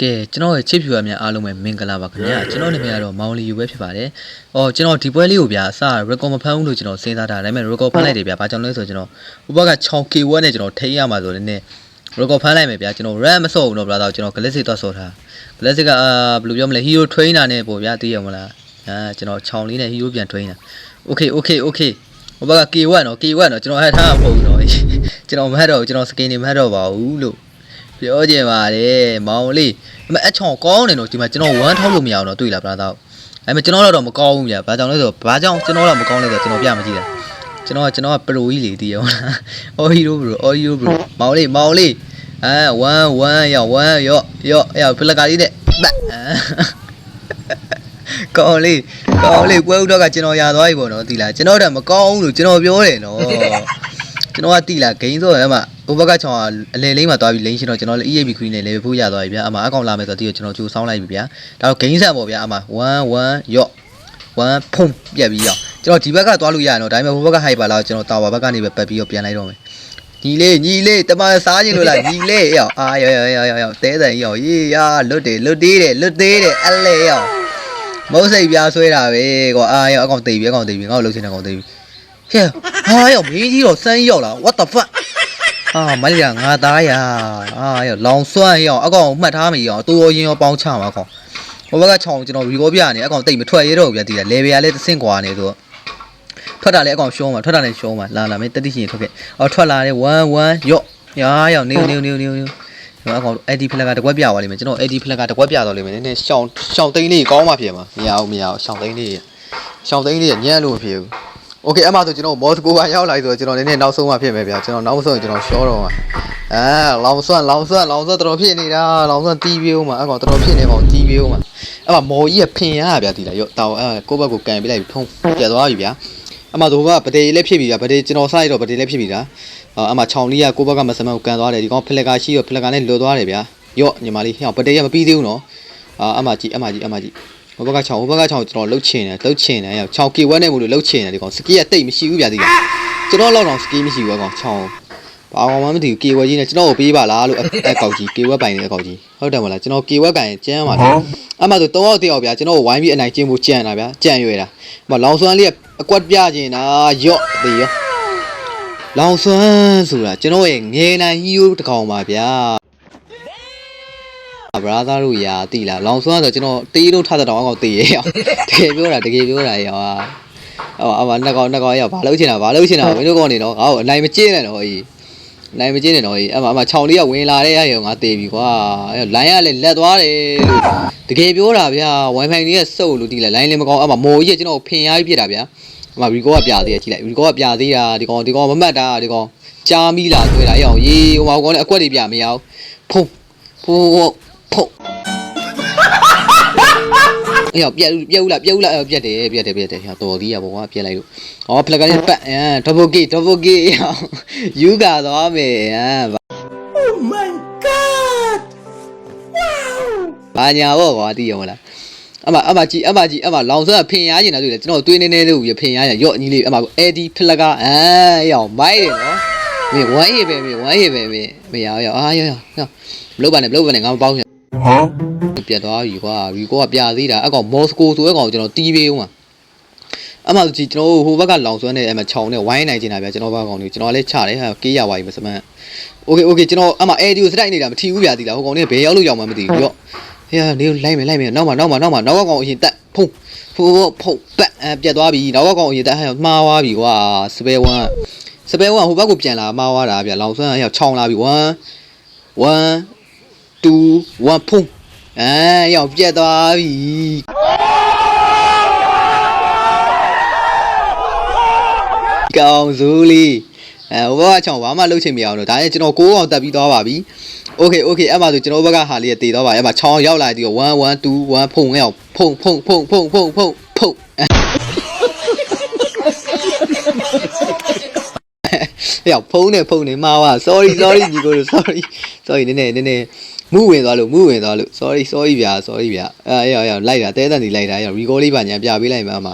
ကဲကျွန်တော်ရဲ့ချစ်ဖြူရများအားလုံးပဲမင်္ဂလာပါခင်ဗျာကျွန်တော်နာမည်ကတော့မောင်လီယူပဲဖြစ်ပါတယ်။အော်ကျွန်တော်ဒီပွဲလေးကိုဗျာအစ record မဖမ်းဘူးလို့ကျွန်တော်စဉ်းစားတာဒါပေမဲ့ record ဖမ်းလိုက်တယ်ဗျာဘာကြောင့်လဲဆိုတော့ကျွန်တော်ဥပက 6K ဝက်နဲ့ကျွန်တော်ထိရမှာဆိုလည်းနည်း record ဖမ်းလိုက်မယ်ဗျာကျွန်တော် RAM မစော့ဘူးတော့ brother ကျွန်တော် Galaxy တော့စော့ထား Galaxy ကဘယ်လိုပြောမလဲ Hero Trainer နဲ့ပေါ့ဗျာသိရမလားကျွန်တော်6လေးနဲ့ Hero ပြန် train တာ Okay ဥပက K ဝက်နော် K ဝက်နော်ကျွန်တော်ဟဲ့ထားမှာမဟုတ်ဘူးနော်ကျွန်တော်မဟတ်တော့ကျွန်တော် skin နေမဟတ်တော့ပါဘူးလို့ပြောကြပါတယ်မောင်လေးအချောင်းကောင်းတယ်နော်ဒီမှာကျွန်တော်1ထောက်လို့မရအောင်တော့တွေ့လားဗျာတော့အဲ့မဲ့ကျွန်တော်တော့မကောင်းဘူးဗျာဘာကြောင့်လဲဆိုတော့ဘာကြောင့်ကျွန်တော်တော့မကောင်းလဲဆိုတော့ကျွန်တော်ပြမကြည့်တာကျွန်တော်ကပရိုကြီးလေတည်ရောလားအော်ဟီရိုဘရိုမောင်လေး1ရော့ဖလက်ကာလေးနဲ့ကောင်းလေးပွဲဥတော့ကကျွန်တော်ရသွားပြီပေါ့နော်တည်လားကျွန်တော်တော့မကောင်းဘူးလို့ကျွန်တော်ပြောတယ်နော်ကျွန်တော်ကတည်လားဂိမ်းဆိုရဲမှာဥပကချောင်းအလဲလေးမှာသွားပြီးလိမ့်ရှင်တော့ကျွန်တော်လည်း EAB Queen နဲ့လည်းဖို့ရသွားပြီဗျာအမအကောင့်လာမယ်ဆိုတော့ဒီကိုကျွန်တော်ကြိုးဆောင်းလိုက်ပြီဗျာဒါတော့ဂိမ်းဆက်ပေါ့ဗျာအမ1ရော့1ဖုံးပြက်ပြီးရောကျွန်တော်ဒီဘက်ကသွားလို့ရရတော့ဒါပေမဲ့ဟိုဘက်က hyper လာကျွန်တော်တာဝါဘက်ကနေပဲပတ်ပြီးတော့ပြန်လိုက်တော့မယ်ညီလေးတမန်စားခြင်းလို့လားညီလေးရောရောတဲတယ်ရောရေးရလွတ်သေးတယ်အလဲရောမုတ်စိတ်ပြားဆွဲတာပဲကွာရောအကောင်တိတ်ပြီငါ့ကိုလှုပ်ချင်တဲ့ကောင်တိတ်ပြီဟဲ့ဟာရောမင်းကြီးတော့စမ်းရောက်လာ what the fuck မလေးကငါသားရရောလောင်စွမ်းရောအကောင်မှတ်ထားမိရောတိုးရောရင်းရောပေါင်းချမှာကောင်ဟိုဘက်ကချောင်းကျွန်တော်ရီကောပြနေအကောင်တိတ်မထွက်ရတော့ဗျာတည်တယ် level ကလည်းတစ်ဆင့်ကွာနေဆိုတော့ထွက်တာလည်းအကောင်ရှုံးမှာလာမင်းတတိရှင်ထွက်ခဲ့ထွက်လာတယ်1ရော့ရောနေအကောင် AD ဖလက်ကတကွက်ပြသွားလိမ့်မယ်ကျွန်တော် AD ဖလက်ကတကွက်ပြသွားလိမ့်မယ်နည်းနည်းရှောင်းသိန်းလေးကောင်းမှဖြစ်မှာမရဘူးရှောင်းသိန်းလေးညံ့လို့မဖြစ်ဘူးโอเคအမှဆိုကျွန်တော်မော်စကိုကရောက်လာပြီဆိုတော့ကျွန်တော်နည်းနည်းနောက်ဆုံးမှဖြစ်မယ်ဗျာကျွန်တော်နောက်ဆုံးကျွန်တော်ရှောတော့မှာလောင်စွမ်းတော်တော်ဖြစ်နေတာလောင်စွမ်းတီးပြေးဦးမှာအကောင်တော်တော်ဖြစ်နေကောင်တီးပြေးဦးမှာအမှမော်ကြီးကဖင်ရဗျာဒီလားရော့တောင်ကိုယ့်ဘက်ကိုကန်ပြလိုက်ပြီးဖုံးပြတ်သွားပြီဗျာအမှဆိုကပဒေလည်းဖြစ်ပြီဗျာပဒေကျွန်တော်စရတော့ပဒေလည်းဖြစ်ပြီလားအမှချောင်းလေးကကိုယ့်ဘက်ကမစမန်ကိုကန်သွားတယ်ဒီကောင်ဖလက်ကာရှိရောဖလက်ကာနဲ့လွတ်သွားတယ်ဗျာရော့ညီမလေးဟောပဒေကမပြီးသေးဘူးနော်အမှကြီးဟိုဘက်က6ကျွန်တော်လှုပ်ချင်တယ်ရော 6K ဝက်နဲ့မို့လို့လှုပ်ချင်တယ်ဒီကောင်စကီးကတိတ်မရှိဘူးဗျာဒီကောင်ကျွန်တော်လောက်တော့စကီးမရှိဘူးကောင်6ဘာမှမသိဘူး K ဝက်ကြီးနဲ့ကျွန်တော်ကိုပေးပါလားလို့အကောက်ကြီး K ဝက်ပိုင်နေတဲ့အကောက်ကြီးဟုတ်တယ်မလားကျွန်တော် K ဝက်ကန်ကျန်းပါဗျာအမှဆို3ယောက်တယောက်ဗျာကျွန်တော်ကိုဝိုင်းပြီးအနိုင်ကျင်းဖို့ကြံတာဗျာကြံရွယ်တာဟိုလောင်စွမ်းလေးကအကွက်ပြကျင်တာရော့သေးရောလောင်စွမ်းဆိုတာကျွန်တော်ရဲ့ငယ်နိုင်ဟီးရိုးတစ်ကောင်ပါဗျာbrother တို့ရာတိလားလောင်စွမ်းဆိုကျွန်တော်တေးလို့ထတဲ့တောင်အကောင်တေးရအောင်တကယ်ပြောတာရောအမနှစ်ကောင်ရောဘာလုပ်ချင်တာမင်းတို့ကောင်နေတော့ငါ့ကိုအနိုင်မကျင်းနဲ့တော့အမ6လေးကဝင်လာတဲ့ရောငါတေးပြီကွာလိုင်းကလည်းလက်သွားတယ်တကယ်ပြောတာဗျာ wifi လေးကစုပ်လို့တိလားလိုင်းလည်းမကောင်းအမမိုးကြီးကကျွန်တော်ဖင်ရပြီးပြစ်တာဗျာအမရီကောကပြသေးတယ်ကြည့်လိုက်ရီကောကပြသေးတာဒီကောင်မမှတ်တာဒီကောင်ကြားမိလာတွေ့တာရောရေးဟိုကောင်လည်းအကွက်တွေပြမရအောင်ဖုံးအေးပြုတ်လာပြတ်တယ်ဟာတော်သေးရပေါ့ကွာပြက်လိုက်လို့ဖလက်ကလေးပတ်double K ယူကာသွားမယ်Oh my god wow ဘာညာပေါ့ကွာသိရမလားအမကြီးလောင်စွမ်းဖင်ရကျင်တာတွေ့တယ်ကျွန်တော်တွေးနေလို့ဖင်ရကျရော့အညီလေးအမ AD ဖလက်ကရောမိုက်တယ်နော်မင်း1 hit ပဲမရရောမလုပ်ပါနဲ့ငါမပေါင်းချင်ပြတ်သွားပြီကွာရီကောကပြသေးတာအကောင်မော်စကိုဆိုတဲ့ကောင်ကျွန်တော်တီးပေးဦးမှာအမှကြီးကျွန်တော်ဟိုဘက်ကလောင်စွမ်းနေအမှချောင်းနဲ့ဝိုင်းနိုင်နေတာဗျာကျွန်တော်ဘက်ကောင်တွေကျွန်တော်လည်းချတယ်ဟာကေးရပါပြီမစမန်โอเคကျွန်တော်အမှ AD ကိုစတိုက်နေတာမထီဘူးဗျာဒီလားဟိုကောင်တွေဘယ်ရောက်လို့ရောက်မှမသိဘူးရော့ဟေးနေလိုက်မယ်နောက်ကောင်အရင်တက်ဖုံးပတ်ပြတ်သွားပြီနောက်ကကောင်အရင်တက်မှားသွားပြီကွာစပယ်1ဟိုဘက်ကိုပြန်လာမှားသွားတာဗျာလောင်စွမ်းဟောချောင်းလာပြီ1 2 1ဖုံးရောက်ပြတ်သွားပြီကောင်ဇူးလေးဟိုဘက်ကချောင်းဘာမှလှုပ်ချင်မရအောင်တော့ဒါနဲ့ကျွန်တော်6အောင်တက်ပြီးသွားပါပြီโอเคအဲ့မှာဆိုကျွန်တော်ဘက်ကဟာလေးတေသွားပါအဲ့မှာချောင်းရောက်လာပြီးတော့1 2 1ဖုံရောက်ဖုံရောက်ဖုံနေမှာပါ sorry ညီကို sorry နည်းနည်းမူဝင်သွားလို့ sorry ဗျာရောက်လိုက်တာတဲတန်စီလိုက်တာရောက် recall လေးပါညာပြပေးလိုက်မှာအမ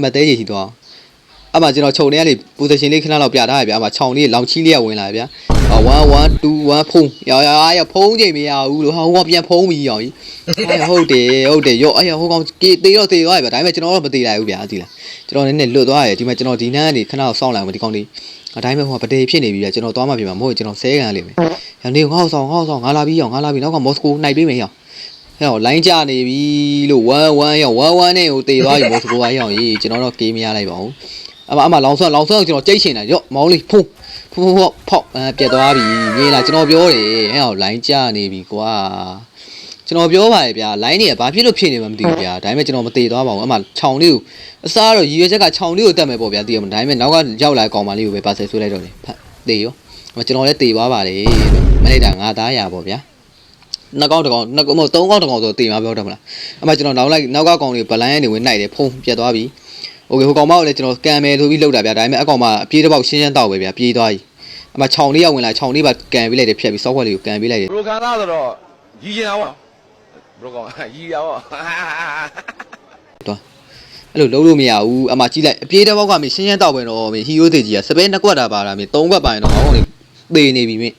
မတဲကြီးရှိသွား အမှကျွန်တော်ခြုံနေကနေ position လေးခဏလောက်ပြထားရဗျာအမှခြောင်လေးလောင်ချီးလေးကဝင်လာဗျာ1 1 2 1ဖုံးရောဖုံးချိန်မရဘူးလို့ဟိုကပြန်ဖုံးပြီးရောကြီးဟုတ်တယ်ရောဟိုကောင်တေတော့တေသွားပြီဗျာဒါပေမဲ့ကျွန်တော်တော့မတေလိုက်ဘူးဗျာသိလားကျွန်တော်နည်းနည်းလွတ်သွားတယ်ဒီမှာကျွန်တော်ဒီနန်းကနေခဏတော့စောင့်လိုက်အောင်ဒီကောင်လေးဒါပေမဲ့ဟိုကပတေဖြစ်နေပြီဗျာကျွန်တော်သွားမှပြင်မှာမဟုတ်ကျွန်တော်ဆဲကန်လိမ့်မယ်ရောနေငါ့ဆောင်ငါလာပြီးနောက်ကမော်စကိုနှိုက်ပေးမယ်ရောလိုင်းကြနေပြီလို့1 1နဲ့ဟိုတေသွားပြီမော်စကိုကရောကြီးကျွန်တော်တော့ကေးမရလိုက်ပါဘူးအမလောင်ဆွမ်းကျွန်တော်ကြိတ်ချင်တာရောမောင်းလေးဖုန်းဖောက်ပြတ်သွားပြီမြင်လားကျွန်တော်ပြောတယ်လိုင်းကြနေပြီကွာကျွန်တော်ပြောပါတယ်ဗျာလိုင်းတွေကဘာဖြစ်လို့ဖြစ်နေမှမသိဘူးဗျာဒါပေမဲ့ကျွန်တော်မသေးသွားပါဘူးအမခြောင်လေးကိုအစားတော့ရည်ရွယ်ချက်ကခြောင်လေးကိုတက်မယ်ပေါ့ဗျာသိရမလားဒါပေမဲ့နောက်ကရောက်လာကောင်မလေးကိုပဲပါဆယ်ဆွဲလိုက်တော့တယ်ဖတ်သေးရောကျွန်တော်လည်းသေသွားပါတယ်မလိုက်တာငါသားရပေါ့ဗျာနှစ်ကောင်သုံးကောင်ဆိုတေးမှာပြောတယ်မလားအမကျွန်တော်နောက်ကကောင်လေးဗလိုင်းကနေဝင်နှိုက်တယ်ဖုံးပြတ်သွားပြီโอเคဟိုကောင်မကိုလည်းကျွန်တော်ကန်မယ်ဆိုပြီးလောက်တာဗျာဒါပေမဲ့အကောင်မအပြေးတစ်ပေါက်ရှင်းတောက်ပဲဗျာပြေးသွားပြီအမခြောင်လေးရောက်ဝင်လာခြောင်လေးပါကန်ပေးလိုက်တယ်ဖြတ်ပြီး software လေးကိုကန်ပေးလိုက်တယ် ဘရိုကန်သားဆိုတော့ရီကျင်တာပေါ့ဘရိုကောင်ရီတာပေါ့ တော့အဲ့လိုလုံးလို့မရဘူးအမကြည့်လိုက်အပြေးတစ်ပေါက်ကမင်းရှင်းတောက်ပဲတော့မင်းဟီယိုသေးကြီးကစပယ်နှစ်ကွက်တာပါလားမင်းသုံးကွက်ပါရင်တော့ဟောင်းလေးသေနေပြီမင်း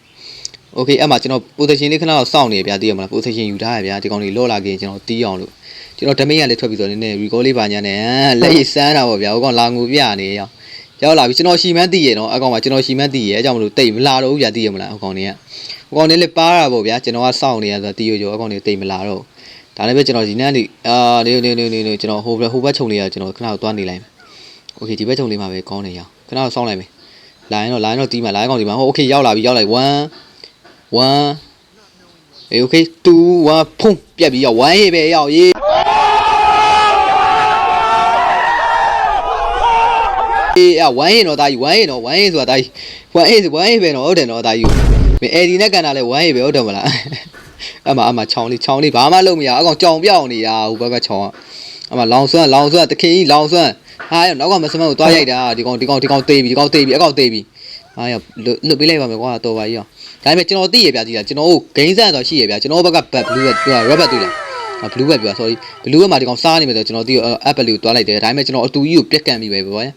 โอเคအဲ့မှာကျွန်တော် position လေးခဏတော့စောင့်နေဗျာသိရမလား position ယူထားရဗျာဒီကောင်လေးလော့လာခင်ကျွန်တော်တီးအောင်လို့ကျွန်တော် damage ကလည်းထွက်ပြီးဆိုတော့နည်းနည်း recall လေးပါညာနဲ့လက်ရည်စမ်းတာပေါ့ဗျာဟိုကောင်လာငူပြနေရောက်လာပြီကျွန်တော်ရှီမန်းတီးရနော်အကောင်ကကျွန်တော်ရှီမန်းတီးရအဲကြောင့်မလို့တိတ်မလာတော့ဘူးဗျာသိရမလားဟိုကောင်လေးလည်းပါတာပေါ့ဗျာကျွန်တော်ကစောင့်နေရဆိုတော့တီးရောအကောင်လေးတိတ်မလာတော့ဒါလည်းပဲကျွန်တော်ဒီနေ့နေနေကျွန်တော်ဟိုဘက်ခြုံလေးကကျွန်တော်ခဏတော့သွားနေလိုက်မယ်โอเคဒီဘက်ခြုံလေးမှာပဲကောင်းနေရအောင်ခဏတော့စောင့်လိုက်မယ်လိုင်းတော့တီးမှာလိုင်းကောင်ဒီမှာဟိုโอเคရောက်လိုက်1 1 โอเค2 1ဖုံးပြက်ပြီးရောက်1ရေးပဲရောက်ရေး1ရေးတော့တာကြီး1ရေးဆိုတာတာကြီး1ရေးပဲတော့ဟုတ်တယ်နော်တာကြီးမင်းအဲ့ဒီနဲ့ကန်တာလဲ1ရေးပဲဟုတ်တယ်မလားအမချောင်းလေးဘာမှလုပ်မရအကောင်ကြောင်ပြောင်းနေတာဟိုဘက်ကချောင်းအမလောင်ဆွမ်းတခင်ကြီးလောင်ဆွမ်းဟာနောက်ကမစမကိုသွားရိုက်တာဒီကောင်တေးပြီအကောင်တေးပြီဟာရလွတ်ပေးလိုက်ပါမယ်ကွာတော်ပါကြီးအောင်ဒါပေမဲ့ကျွန်တော်သိရဗျာကြီးလားကျွန်တော်တို့ဂိမ်းဆန်ဆိုရှိရဗျာကျွန်တော်ဘက်က back blue က rubber တွေ့လား blue ပဲပြော sorry blue မှာဒီကောင်စားနေမယ်ဆိုကျွန်တော်သိ app လေးကိုတွားလိုက်တယ်ဒါပေမဲ့ကျွန်တော်အတူကြီးကိုပြက်ကန်ပြီးပဲပေါ့ဗျာ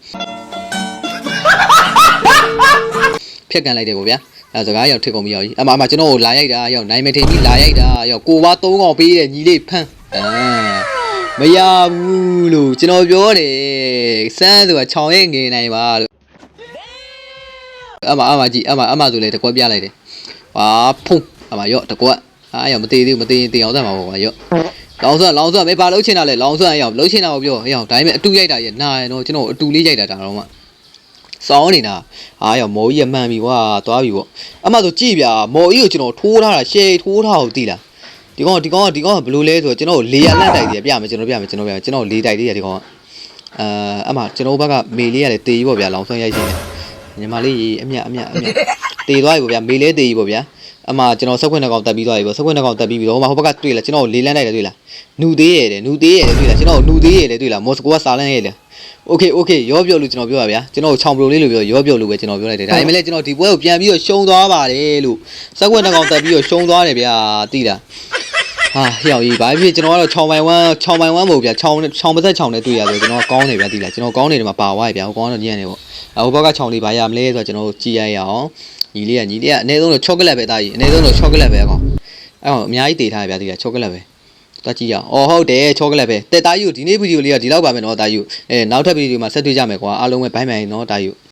ဖြက်ကန်လိုက်တယ်ပေါ့ဗျာအဲစကားရောက်ထစ်ကုန်ပြီရောက်ကြီးအမကျွန်တော်ကိုလာရိုက်တာရောက်နိုင်မထင်ပြီးလာရိုက်တာရောက်ကိုပါ3កောင်ပေးတယ်ညီလေးဖမ်းမရဘူးလို့ကျွန်တော်ပြောတယ်စမ်းဆိုတာခြောင်ရဲ့ငင်နိုင်ပါလို့အမကြီးအမဆိုလေတကွက်ပြလိုက်တယ်ဟာဖုံးအမရော့တကွက်ရောက်မသေးသေးဘူးမသေးရင်တင်အောင်သတ်မှာပေါ့ကွာရော့လောင်ဆွမ်းမေးဘာလှုပ်ချင်တာလဲလောင်ဆွမ်းရောက်လှုပ်ချင်တာကိုပြောရောက်ဒါပေမဲ့အတူရိုက်တာရဲ့နာရတော့ကျွန်တော်အတူလေးရိုက်တာဒါတော့မှစောင်းနေတာရောက်မော်ကြီးရမှန်ပြီကွာသွားပြီပေါ့အမဆိုကြည့်ဗျာမော်ကြီးကိုကျွန်တော်ထိုးထားတာရှယ်ထိုးထားကိုသိလားဒီကောင်ကဘယ်လိုလဲဆိုတော့ကျွန်တော်လေယာလန့်တိုက်တယ်ပြမယ်ကျွန်တော်လေတိုက်သေးတယ်ဒီကောင်ကအမကျွန်တော်ဘက်ကမေလေးကလည်းတေးကြီးပေါ့ဗျာလောင်ဆွမ်းရိုက်ချင်းညီမလေးအမြတေးသွားပြီပေါ့ဗျာမေလေးတေးကြီးပေါ့ဗျာအမကျွန်တော်ဆက်ခွင့်နှကောင်တက်ပြီးသွားပြီပေါ့ဆက်ခွင့်နှကောင်တက်ပြီးပြီတော့ဟိုဘက်ကတွေ့လားကျွန်တော်လေလန့်တိုက်တယ်တွေ့လားနူသေးရတယ်တွေ့လားကျွန်တော်နူသေးရတယ်တွေ့လားမော်စကိုကစာလန့်ရတယ်โอเคရောပြောလို့ကျွန်တော်ပြောပါဗျာကျွန်တော်ချောင်ပလိုလေးလို့ပြောရောပြောလို့ပဲကျွန်တော်ပြောလိုက်တယ်ဒါပေမဲ့လည်းကျွန်တော်ဒီပွဲကိုပြန်ပြီးတော့ရှုံးသွားပါတယ်လို့ဆက်ခွင့်နှကောင်တက်ပြီးတော့ရှုံးသွားတယ်ဗျာသိလားဟာဟျောက်ကြီးဘာဖြစ်ကျွန်တော်ကတော့ချောင်ပိုင်ဝမ်းမဟုတ်ဗျာချောင်ပါသက်ချောင်နဲ့တွေ့ရဆိုကျွန်တော်ကောင်းနေဗျာသိလားကျွန်တော်ကောင်းနေတယ်မှာပါသွားပြီဗျာဟိုကောင်းတော့ညံ့နေပေါ့ဟိုဘက်ကချောင်လေးဘာရမလဲဆိုတော့ကျွန်တော်ကြည့်ရအောင်ညီလေးကအနည်းဆုံးတော့ chocolate ပဲတာကြီးအနည်းဆုံးတော့ chocolate ပဲအကောင်အများကြီးတည်ထားရဗျာသိလား chocolate ပဲတွားကြည့်ရအောင်ဟုတ်တယ် chocolate ပဲတဲ့တာကြီးကိုဒီနေ့ဗီဒီယိုလေးကဒီလောက်ပါမယ်နော်တာကြီးကိုနောက်ထပ်ဗီဒီယိုမှာဆက်တွေ့ကြမယ်ကွာအားလုံးပဲဘိုင်းနော်တာကြီး